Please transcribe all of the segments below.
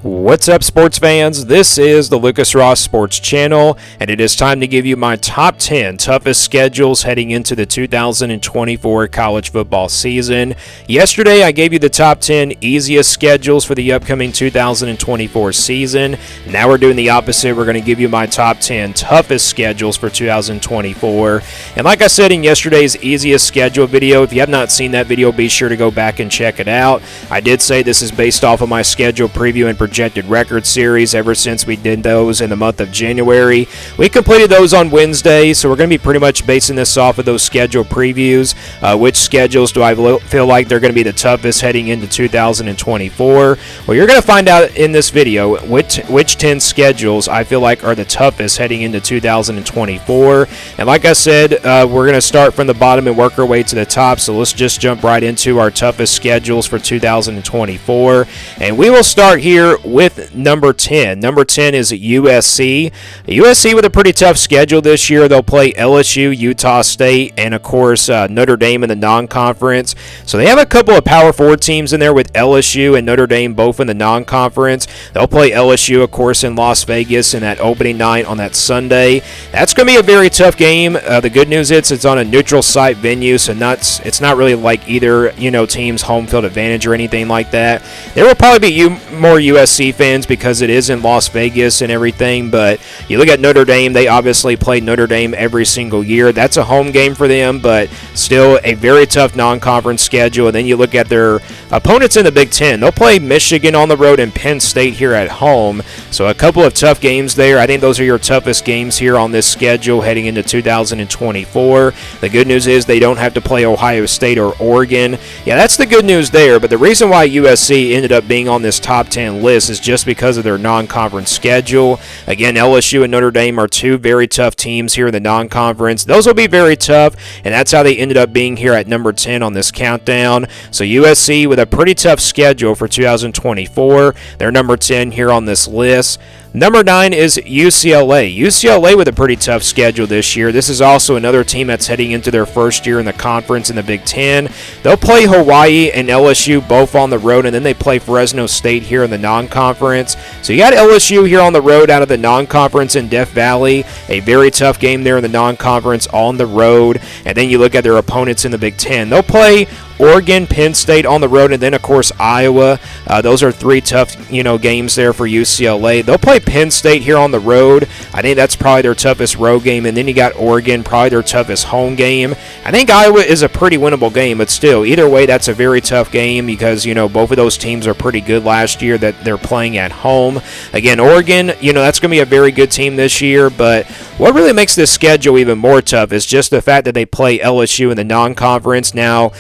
What's up, sports fans? This is the Lucas Ross Sports Channel, and it is time to give you my top 10 toughest schedules heading into the 2024 college football season. Yesterday, I gave you the top 10 easiest schedules for the upcoming 2024 season. Now we're doing the opposite. We're going to give you my top 10 toughest schedules for 2024. And like I said in yesterday's easiest schedule video, if you have not seen that video, be sure to go back and check it out. I did say this is based off of my schedule preview and projected record series ever since we did those in the month of January. We completed those on Wednesday, so we're going to be pretty much basing this off of those schedule previews. Which schedules do I feel like they're going to be the toughest heading into 2024? Well, you're going to find out in this video which 10 schedules I feel like are the toughest heading into 2024. And like I said, we're going to start from the bottom and work our way to the top, so let's just jump right into our toughest schedules for 2024. And we will start here with number 10. Number 10 is USC. USC with a pretty tough schedule this year. They'll play LSU, Utah State, and of course Notre Dame in the non-conference. So they have a couple of Power 4 teams in there with LSU and Notre Dame both in the non-conference. They'll play LSU, of course, in Las Vegas in that opening night on that Sunday. That's going to be a very tough game. The good news is it's on a neutral site venue, so it's not really like either team's home field advantage or anything like that. There will probably be more USC fans because it is in Las Vegas and everything, but you look at Notre Dame, they obviously play Notre Dame every single year. That's a home game for them, but still a very tough non-conference schedule. And then you look at their opponents in the Big Ten. They'll play Michigan on the road and Penn State here at home, so a couple of tough games there. I think those are your toughest games here on this schedule heading into 2024. The good news is they don't have to play Ohio State or Oregon. Yeah, that's the good news there, but the reason why USC ended up being on this top 10 list is just because of their non-conference schedule. Again, LSU and Notre Dame are two very tough teams here in the non-conference. Those will be very tough, and that's how they ended up being here at number 10 on this countdown. So USC with a pretty tough schedule for 2024. They're number 10 here on this list. Number 9 is UCLA. UCLA with a pretty tough schedule this year. This is also another team that's heading into their first year in the conference in the Big Ten. They'll play Hawaii and LSU both on the road, and then they play Fresno State here in the non-conference. So you got LSU here on the road out of the non-conference in Death Valley. A very tough game there in the non-conference on the road. And then you look at their opponents in the Big Ten. They'll play Oregon, Penn State on the road, and then, of course, Iowa. Those are three tough, games there for UCLA. They'll play Penn State here on the road. I think that's probably their toughest road game. And then you got Oregon, probably their toughest home game. I think Iowa is a pretty winnable game, but still, either way, that's a very tough game because, both of those teams are pretty good last year that they're playing at home. Again, Oregon, that's going to be a very good team this year, but what really makes this schedule even more tough is just the fact that they play LSU in the non-conference. Now,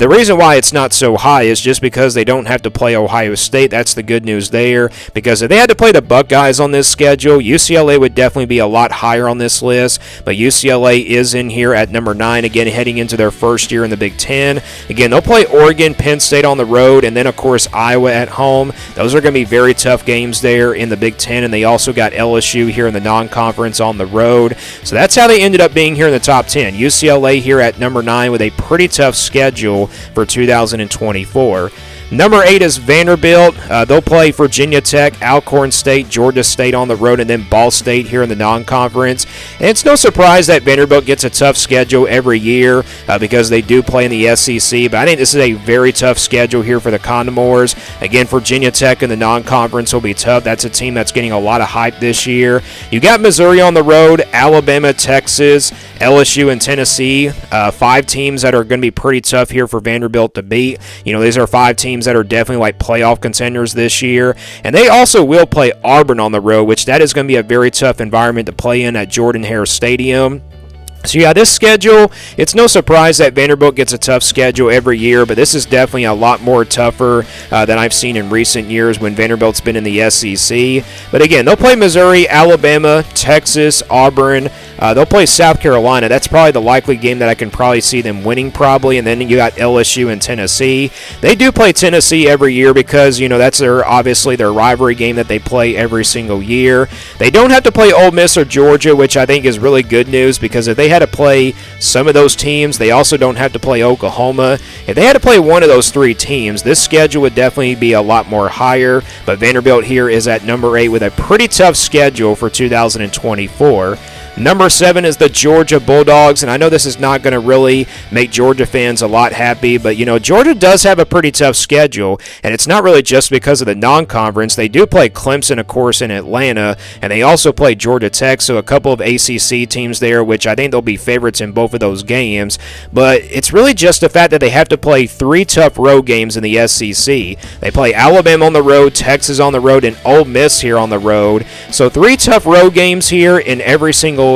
the reason why it's not so high is just because they don't have to play Ohio State. That's the good news there, because if they had to play the Buckeyes on this schedule, UCLA would definitely be a lot higher on this list, but UCLA is in here at number 9, again, heading into their first year in the Big Ten. Again, they'll play Oregon, Penn State on the road, and then, of course, Iowa at home. Those are going to be very tough games there in the Big Ten, and they also got LSU here in the non-conference on the road. So that's how they ended up being here in the top 10. UCLA here at number 9 with a pretty tough schedule for 2024. Number 8 is Vanderbilt. They'll play Virginia Tech, Alcorn State, Georgia State on the road, and then Ball State here in the non-conference. And it's no surprise that Vanderbilt gets a tough schedule every year because they do play in the SEC. But I think this is a very tough schedule here for the Condors. Again, Virginia Tech in the non-conference will be tough. That's a team that's getting a lot of hype this year. You got Missouri on the road, Alabama, Texas, LSU, and Tennessee. 5 teams that are going to be pretty tough here for Vanderbilt to beat. These are 5 teams that are definitely like playoff contenders this year. And they also will play Auburn on the road, which that is going to be a very tough environment to play in at Jordan-Hare Stadium. So yeah, this schedule, it's no surprise that Vanderbilt gets a tough schedule every year, but this is definitely a lot more tougher than I've seen in recent years when Vanderbilt's been in the SEC. But again, they'll play Missouri, Alabama, Texas, Auburn, They'll play South Carolina. That's probably the likely game that I can probably see them winning probably. And then you got LSU and Tennessee. They do play Tennessee every year because, that's obviously their rivalry game that they play every single year. They don't have to play Ole Miss or Georgia, which I think is really good news, because if they had to play some of those teams, they also don't have to play Oklahoma. If they had to play one of those three teams, this schedule would definitely be a lot more higher. But Vanderbilt here is at number 8 with a pretty tough schedule for 2024. Number 7 is the Georgia Bulldogs, and I know this is not going to really make Georgia fans a lot happy, but, Georgia does have a pretty tough schedule, and it's not really just because of the non-conference. They do play Clemson, of course, in Atlanta, and they also play Georgia Tech, so a couple of ACC teams there, which I think they'll be favorites in both of those games, but it's really just the fact that they have to play 3 tough road games in the SEC. They play Alabama on the road, Texas on the road, and Ole Miss here on the road, so 3 tough road games here in every single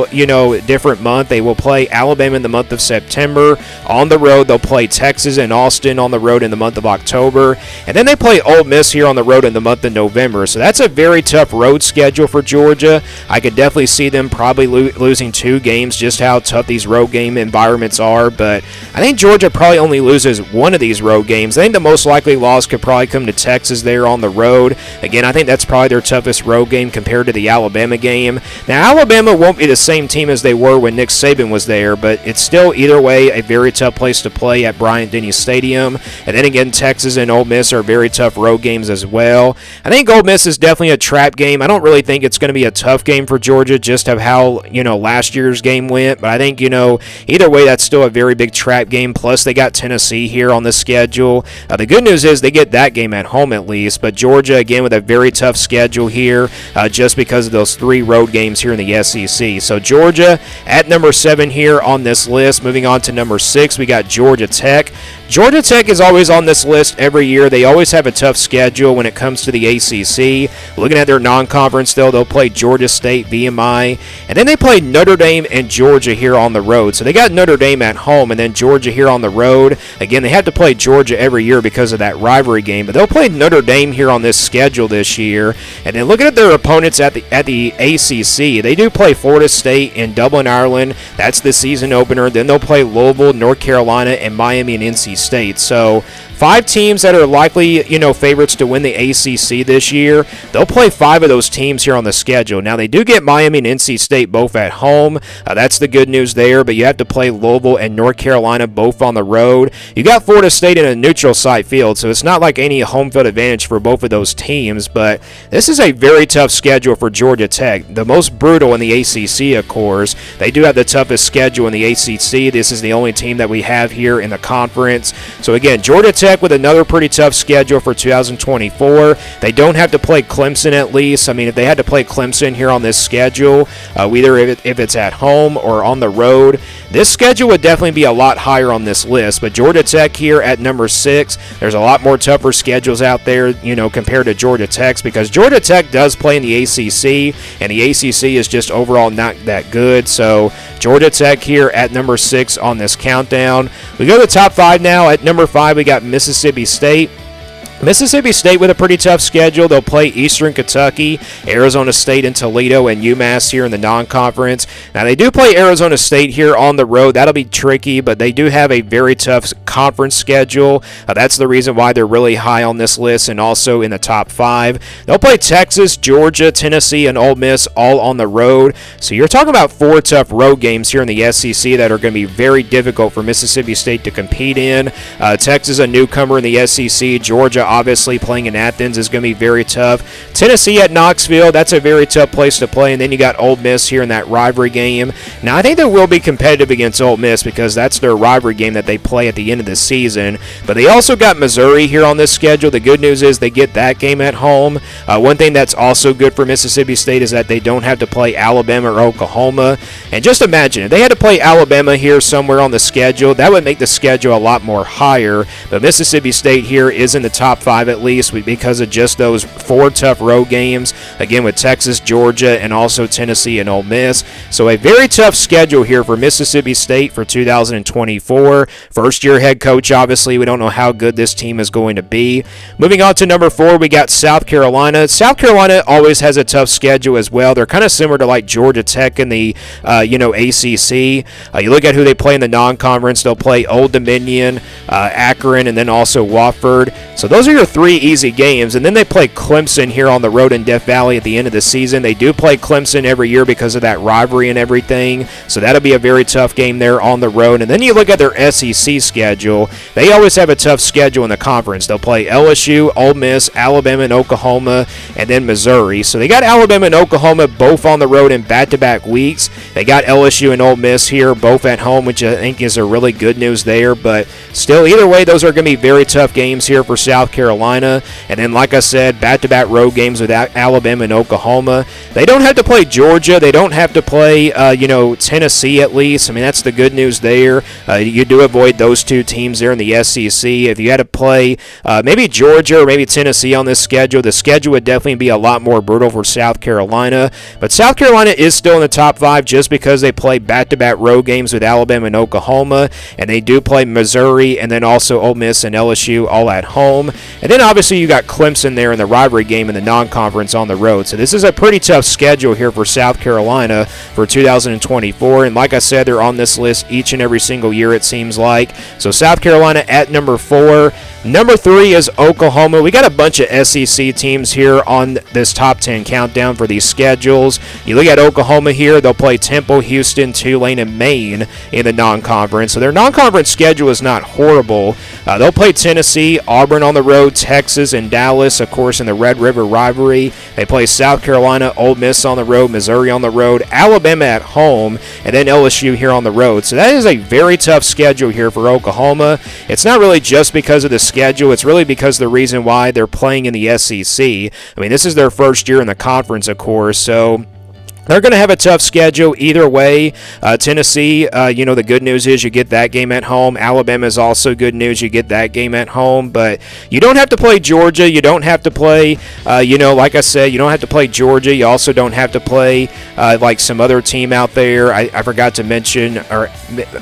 different month. They will play Alabama in the month of September on the road. They'll play Texas and Austin on the road in the month of October. And then they play Ole Miss here on the road in the month of November. So that's a very tough road schedule for Georgia. I could definitely see them probably losing 2 games, just how tough these road game environments are. But I think Georgia probably only loses 1 of these road games. I think the most likely loss could probably come to Texas there on the road. Again, I think that's probably their toughest road game compared to the Alabama game. Now, Alabama won't be the same team as they were when Nick Saban was there, but it's still either way a very tough place to play at Bryant-Denny Stadium. And then again, Texas and Ole Miss are very tough road games as well. I think Ole Miss is definitely a trap game. I don't really think it's going to be a tough game for Georgia, just of how last year's game went. But I think either way, that's still a very big trap game. Plus, they got Tennessee here on the schedule. The good news is they get that game at home at least. But Georgia again with a very tough schedule here, just because of those 3 road games here in the SEC. So Georgia at number 7 here on this list. Moving on to number 6, we got Georgia Tech. Georgia Tech is always on this list every year. They always have a tough schedule when it comes to the ACC. Looking at their non-conference, though, they'll play Georgia State, VMI, and then they play Notre Dame and Georgia here on the road. So they got Notre Dame at home and then Georgia here on the road. Again, they have to play Georgia every year because of that rivalry game, but they'll play Notre Dame here on this schedule this year. And then looking at their opponents at the ACC, they do play Florida State in Dublin, Ireland. That's the season opener. Then they'll play Louisville, North Carolina, and Miami and NC State. So 5 teams that are likely, favorites to win the ACC this year. They'll play 5 of those teams here on the schedule. Now, they do get Miami and NC State both at home. That's the good news there, but you have to play Louisville and North Carolina both on the road. You got Florida State in a neutral site field, so it's not like any home field advantage for both of those teams, but this is a very tough schedule for Georgia Tech. The most brutal in the ACC, of course. They do have the toughest schedule in the ACC. This is the only team that we have here in the conference. So, again, Georgia Tech with another pretty tough schedule for 2024. They don't have to play Clemson at least. I mean, if they had to play Clemson here on this schedule, either if it's at home or on the road, this schedule would definitely be a lot higher on this list. But Georgia Tech here at number 6, there's a lot more tougher schedules out there, compared to Georgia Tech's, because Georgia Tech does play in the ACC, and the ACC is just overall not that good. So Georgia Tech here at number 6 on this countdown. We go to the top 5 now. At number 5, we got Mississippi State. Mississippi State with a pretty tough schedule. They'll play Eastern Kentucky, Arizona State, and Toledo, and UMass here in the non-conference. Now, they do play Arizona State here on the road. That'll be tricky, but they do have a very tough conference schedule. That's the reason why they're really high on this list and also in the top 5. They'll play Texas, Georgia, Tennessee, and Ole Miss all on the road. So you're talking about 4 tough road games here in the SEC that are going to be very difficult for Mississippi State to compete in. Texas, a newcomer in the SEC. Georgia, obviously, playing in Athens is going to be very tough. Tennessee at Knoxville, that's a very tough place to play. And then you got Ole Miss here in that rivalry game. Now, I think they will be competitive against Ole Miss because that's their rivalry game that they play at the end of the season. But they also got Missouri here on this schedule. The good news is they get that game at home. One thing that's also good for Mississippi State is that they don't have to play Alabama or Oklahoma. And just imagine, if they had to play Alabama here somewhere on the schedule, that would make the schedule a lot more higher. But Mississippi State here is in the top 5 at least because of just those 4 tough road games, again with Texas, Georgia, and also Tennessee and Ole Miss. So a very tough schedule here for Mississippi State for 2024. First-year head coach, obviously, we don't know how good this team is going to be. Moving on to number 4, we got South Carolina. South Carolina always has a tough schedule as well. They're kind of similar to like Georgia Tech in the ACC. You look at who they play in the non-conference. They'll play Old Dominion, Akron, and then also Wofford. So those are your 3 easy games. And then they play Clemson here on the road in Death Valley at the end of the season. They do play Clemson every year because of that rivalry and everything. So that'll be a very tough game there on the road. And then you look at their SEC schedule. They always have a tough schedule in the conference. They'll play LSU, Ole Miss, Alabama, and Oklahoma, and then Missouri. So they got Alabama and Oklahoma both on the road in back-to-back weeks. They got LSU and Ole Miss here both at home, which I think is a really good news there. But still, either way, those are going to be very tough games here for South Carolina. And then, like I said, back-to-back road games with Alabama and Oklahoma. They don't have to play Georgia. They don't have to play, Tennessee at least. I mean, that's the good news there. You do avoid those 2 teams there in the SEC. If you had to play maybe Georgia or maybe Tennessee on this schedule, the schedule would definitely be a lot more brutal for South Carolina. But South Carolina is still in the top 5 just because they play back-to-back road games with Alabama and Oklahoma, and they do play Missouri and then also Ole Miss and LSU all at home. And then obviously you got Clemson there in the rivalry game in the non-conference on the road. So this is a pretty tough schedule here for South Carolina for 2024. And like I said, they're on this list each and every single year, it seems like. So South Carolina at number 4. Number 3 is Oklahoma. We got a bunch of SEC teams here on this top 10 countdown for these schedules. You look at Oklahoma here, they'll play Temple, Houston, Tulane, and Maine in the non-conference. So their non-conference schedule is not horrible. They'll play Tennessee, Auburn on the road, Texas, and Dallas, of course, in the Red River rivalry. They play South Carolina, Ole Miss on the road, Missouri on the road, Alabama at home, and then LSU here on the road. So that is a very tough schedule here for Oklahoma. It's not really just because of the schedule. It's really because the reason why they're playing in the SEC. I mean, this is their first year in the conference, of course, so they're going to have a tough schedule either way. Tennessee, the good news is you get that game at home. Alabama is also good news. You get that game at home. But you don't have to play Georgia. You don't have to play, like I said, you don't have to play Georgia. You also don't have to play like some other team out there. I forgot to mention, or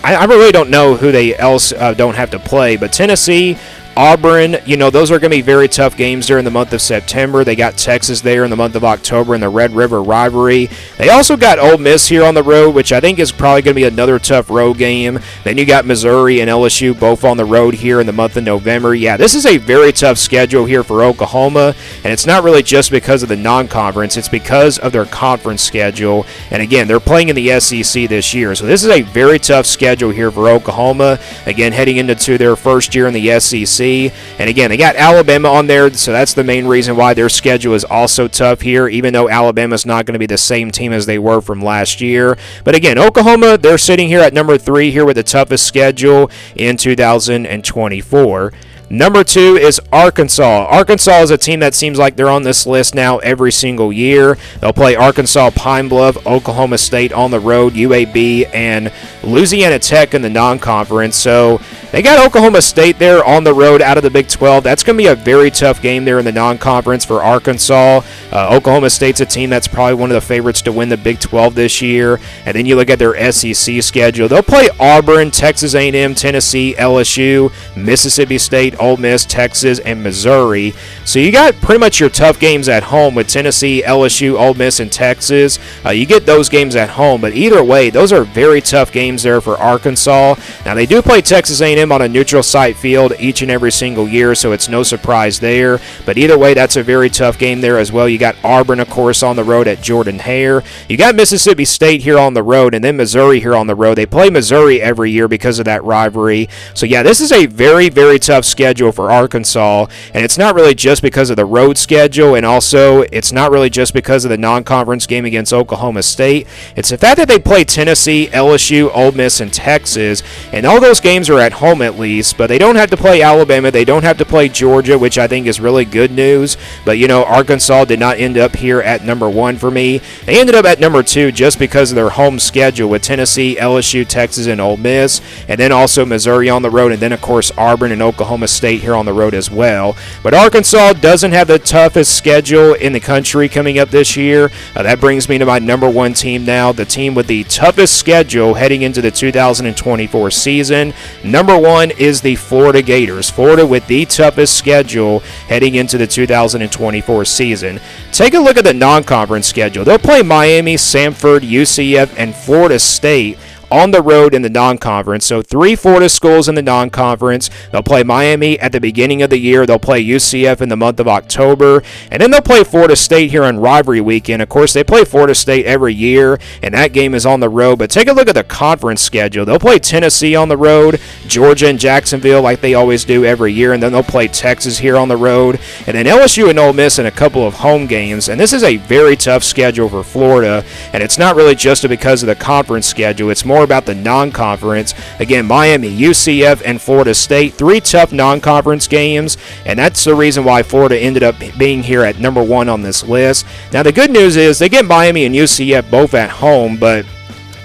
I really don't know who they else don't have to play. But Tennessee, Auburn, those are going to be very tough games during the month of September. They got Texas there in the month of October in the Red River rivalry. They also got Ole Miss here on the road, which I think is probably going to be another tough road game. Then you got Missouri and LSU both on the road here in the month of November. Yeah, this is a very tough schedule here for Oklahoma, and it's not really just because of the non-conference. It's because of their conference schedule. And again, they're playing in the SEC this year. So this is a very tough schedule here for Oklahoma. Again, heading into their first year in the SEC. And again, they got Alabama on there, so that's the main reason why their schedule is also tough here, even though Alabama's not going to be the same team as they were from last year. But again, Oklahoma, they're sitting here at number 3 here with the toughest schedule in 2024. Number 2 is Arkansas. Arkansas is a team that seems like they're on this list now every single year. They'll play Arkansas, Pine Bluff, Oklahoma State on the road, UAB, and Louisiana Tech in the non-conference. So they got Oklahoma State there on the road out of the Big 12. That's going to be a very tough game there in the non-conference for Arkansas. Oklahoma State's a team that's probably one of the favorites to win the Big 12 this year. And then you look at their SEC schedule. They'll play Auburn, Texas A&M, Tennessee, LSU, Mississippi State, Ole Miss, Texas, and Missouri. So you got pretty much your tough games at home with Tennessee, LSU, Ole Miss, and Texas. You get those games at home, but either way, those are very tough games there for Arkansas. Now, they do play Texas A&M on a neutral site field each and every single year, so it's no surprise there. But either way, that's a very tough game there as well. You got Auburn, of course, on the road at Jordan-Hare. You got Mississippi State here on the road, and then Missouri here on the road. They play Missouri every year because of that rivalry. So, yeah, this is a very, very tough schedule for Arkansas, and it's not really just because of the road schedule, and also it's not really just because of the non-conference game against Oklahoma State. It's the fact that they play Tennessee, LSU, Ole Miss, and Texas, and all those games are at home home at least, but they don't have to play Alabama. They don't have to play Georgia, which I think is really good news. But, Arkansas did not end up here at number 1 for me. They ended up at number 2 just because of their home schedule with Tennessee, LSU, Texas, and Ole Miss, and then also Missouri on the road, and then, of course, Auburn and Oklahoma State here on the road as well. But Arkansas doesn't have the toughest schedule in the country coming up this year. That brings me to my number 1 team now, the team with the toughest schedule heading into the 2024 season. Number 1 is the Florida Gators. Florida with the toughest schedule heading into the 2024 season. Take a look at the non-conference schedule. They'll play Miami, Samford, UCF, and Florida State on the road in the non-conference. So 3 Florida schools in the non-conference. They'll play Miami at the beginning of the year. They'll play UCF in the month of October. And then they'll play Florida State here on rivalry weekend. Of course, they play Florida State every year, and that game is on the road. But take a look at the conference schedule. They'll play Tennessee on the road, Georgia and Jacksonville like they always do every year, and then they'll play Texas here on the road, and then LSU and Ole Miss in a couple of home games. And this is a very tough schedule for Florida, and it's not really just because of the conference schedule. It's more about the non-conference. Again, Miami, UCF, and Florida State, 3 tough non-conference games, and that's the reason why Florida ended up being here at number 1 on this list. Now, the good news is they get Miami and UCF both at home, but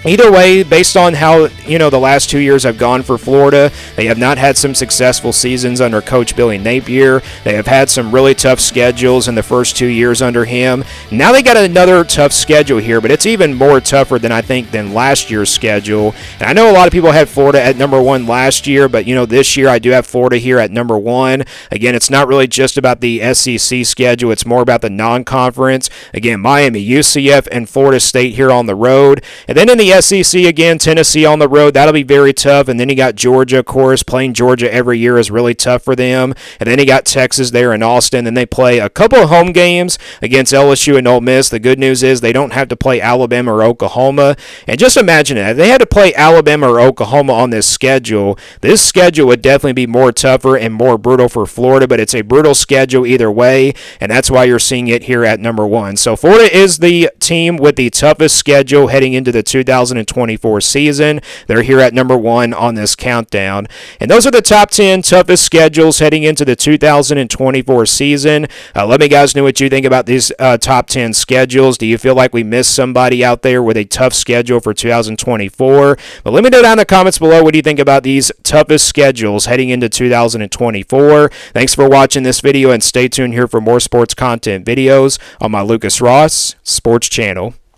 either way, based on how, the last 2 years have gone for Florida, they have not had some successful seasons under Coach Billy Napier. They have had some really tough schedules in the first 2 years under him. Now they got another tough schedule here, but it's even more tougher than I think than last year's schedule. And I know a lot of people had Florida at number 1 last year, but, this year I do have Florida here at number 1. Again, it's not really just about the SEC schedule. It's more about the non-conference. Again, Miami, UCF, and Florida State here on the road. And then in the SEC again, Tennessee on the road. That'll be very tough. And then you got Georgia, of course. Playing Georgia every year is really tough for them. And then you got Texas there in Austin. Then they play a couple of home games against LSU and Ole Miss. The good news is they don't have to play Alabama or Oklahoma. And just imagine it. If they had to play Alabama or Oklahoma on this schedule would definitely be more tougher and more brutal for Florida. But it's a brutal schedule either way. And that's why you're seeing it here at number 1. So Florida is the team with the toughest schedule heading into the 2024 season. They're here at number 1 on this countdown. And those are the top 10 toughest schedules heading into the 2024 season. Let me guys know what you think about these top 10 schedules. Do you feel like we missed somebody out there with a tough schedule for 2024? But let me know down in the comments below what do you think about these toughest schedules heading into 2024. Thanks for watching this video, and stay tuned here for more sports content videos on my Lucas Ross Sports Channel.